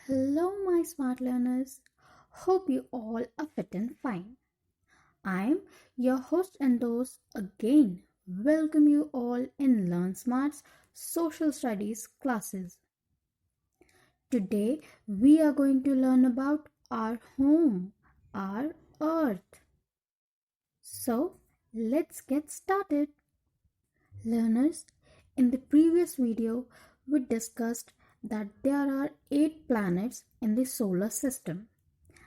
Hello, my smart learners. Hope you all are fit and fine. I'm your host and host again. Welcome you all in Learnsmart's social studies classes. Today we are going to learn about our home, our earth. So let's get started. Learners, in the previous video we discussed that there are 8 planets in the solar system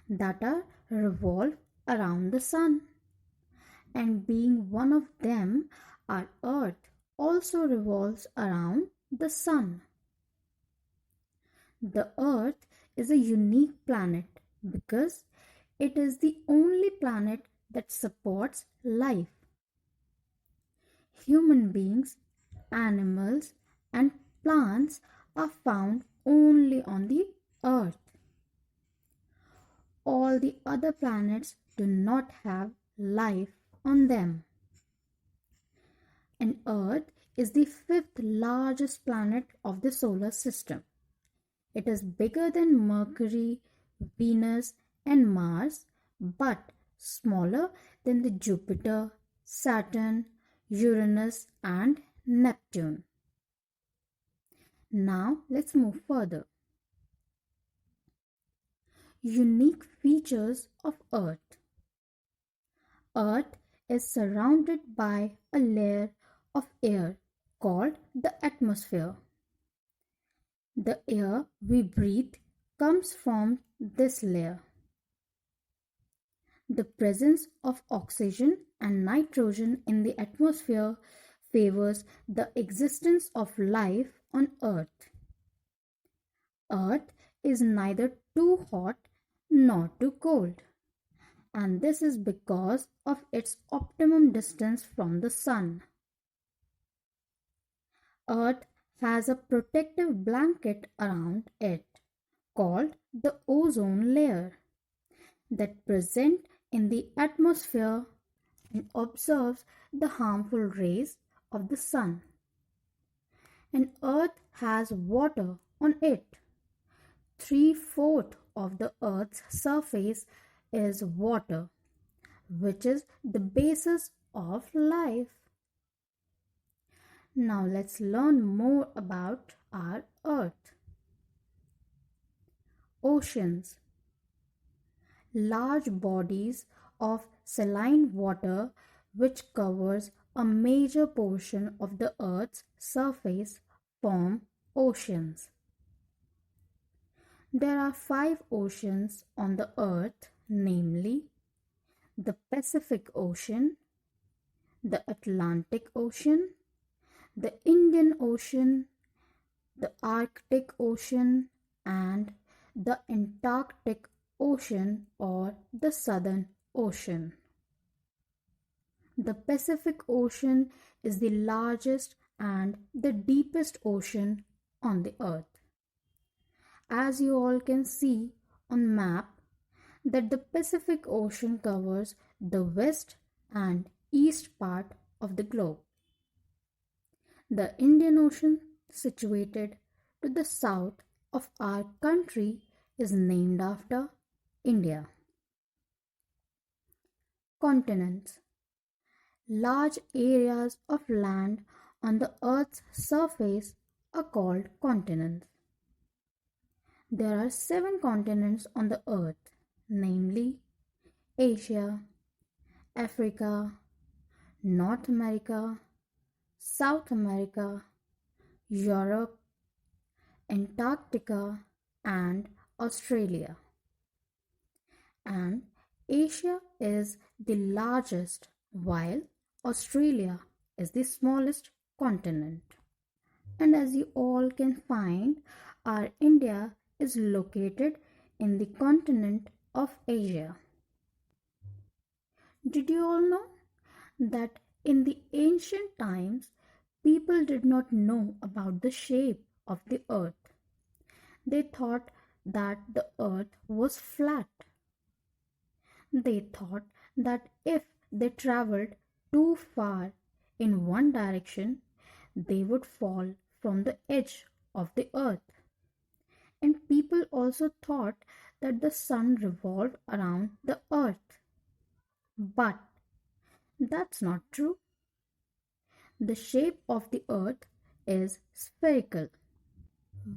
that are revolve around the sun, and being one of them, our earth also revolves around the sun. The earth is a unique planet because it is the only planet that supports life. Human beings, animals and plants are found only on the earth. All the other planets do not have life on them. And Earth is the fifth largest planet of the solar system. It is bigger than Mercury, Venus, and Mars, but smaller than the Jupiter, Saturn, Uranus, and Neptune. Now let's move further. Unique features of Earth. Earth is surrounded by a layer of air called the atmosphere. The air we breathe comes from this layer. The presence of oxygen and nitrogen in the atmosphere favors the existence of life on Earth. Earth is neither too hot nor too cold, and this is because of its optimum distance from the sun. Earth has a protective blanket around it called the ozone layer that present in the atmosphere and absorbs the harmful rays of the sun. And Earth has water on it. 3/4 of the Earth's surface is water, which is the basis of life. Now let's learn more about our Earth. Oceans. Large bodies of saline water which covers a major portion of the Earth's surface form oceans. There are 5 oceans on the Earth, namely the Pacific Ocean, the Atlantic Ocean, the Indian Ocean, the Arctic Ocean, and the Antarctic Ocean or the Southern Ocean. The Pacific Ocean is the largest and the deepest ocean on the earth. As you all can see on map that the Pacific Ocean covers the west and east part of the globe. The Indian Ocean, situated to the south of our country, is named after India. Continents. Large areas of land on the Earth's surface are called continents. There are 7 continents on the Earth, namely Asia, Africa, North America, South America, Europe, Antarctica, and Australia. And Asia is the largest, while Australia is the smallest continent. And as you all can find, our India is located in the continent of Asia. Did you all know that in the ancient times, people did not know about the shape of the earth? They thought that the earth was flat. They thought that if they traveled too far in one direction, they would fall from the edge of the earth. And people also thought that the sun revolved around the earth. But that's not true. The shape of the earth is spherical,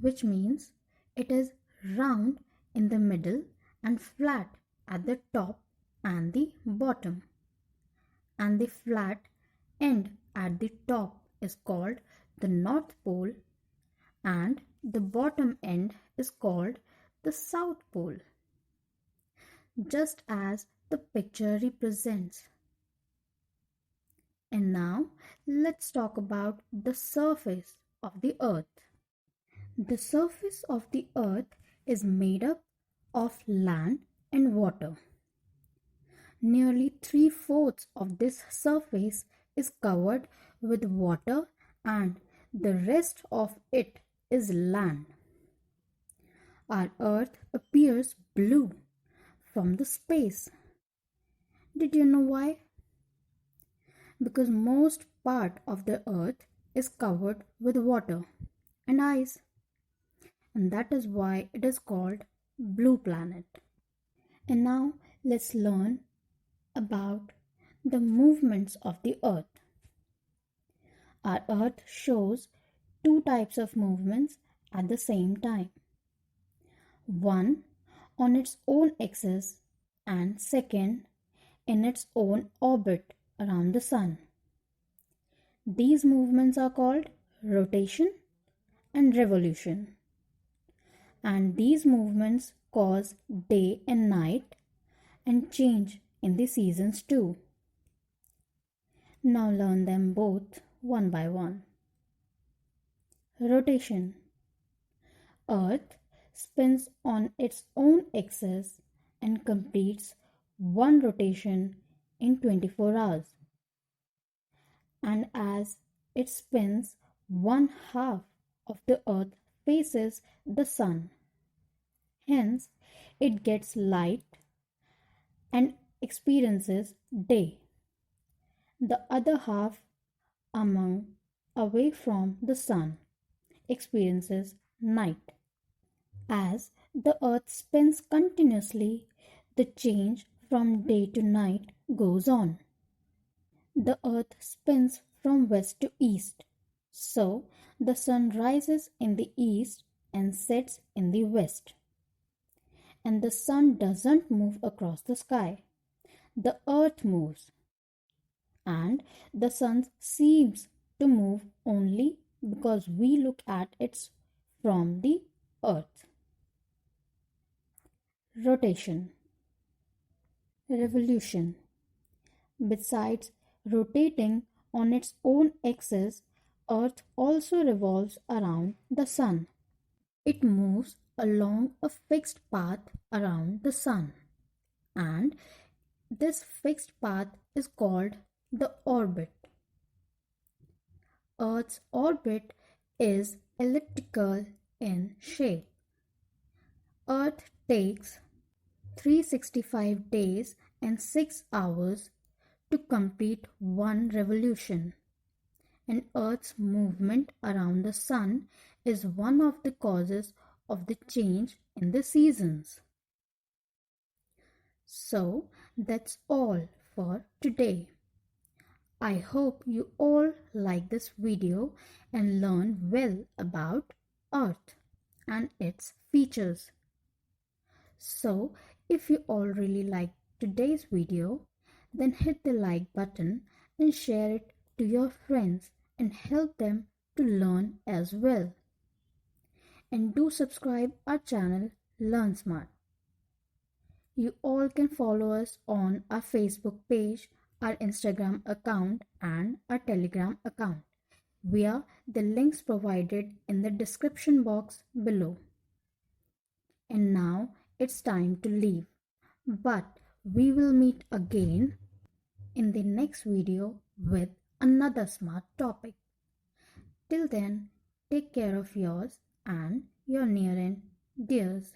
which means it is round in the middle and flat at the top and the bottom. And the flat end at the top is called the North Pole, and the bottom end is called the South Pole, just as the picture represents. And now let's talk about the surface of the earth. The surface of the earth is made up of land and water. Nearly 3/4 of this surface is covered with water and the rest of it is land. Our earth appears blue from the space. Did you know why? Because most part of the earth is covered with water and ice, and that is why it is called blue planet. And now let's learn about the movements of the earth. Our earth shows two types of movements at the same time. One on its own axis and second in its own orbit around the sun. These movements are called rotation and revolution. And these movements cause day and night and change in the seasons too. Now learn them both one by one. Rotation. Earth spins on its own axis and completes one rotation in 24 hours. And as it spins, one half of the earth faces the sun. Hence, it gets light and experiences day. The other half, away from the sun, experiences night. As the earth spins continuously, the change from day to night goes on. The earth spins from west to east, so the sun rises in the east and sets in the west. And the sun doesn't move across the sky. The earth moves. And the sun seems to move only because we look at it from the earth. Rotation. Revolution. Besides rotating on its own axis, earth also revolves around the sun. It moves along a fixed path around the sun, and this fixed path is called the orbit. Earth's orbit is elliptical in shape. Earth takes 365 days and 6 hours to complete one revolution, and Earth's movement around the sun is one of the causes of the change in the seasons. So that's all for today. I hope you all like this video and learn well about Earth and its features. So if you all really liked today's video, then hit the like button and share it to your friends and help them to learn as well. And do subscribe our channel Learnsmart. You all can follow us on our Facebook page, our Instagram account and our Telegram account via the links provided in the description box below. And now it's time to leave, but we will meet again in the next video with another smart topic. Till then, take care of yours and your near and dears.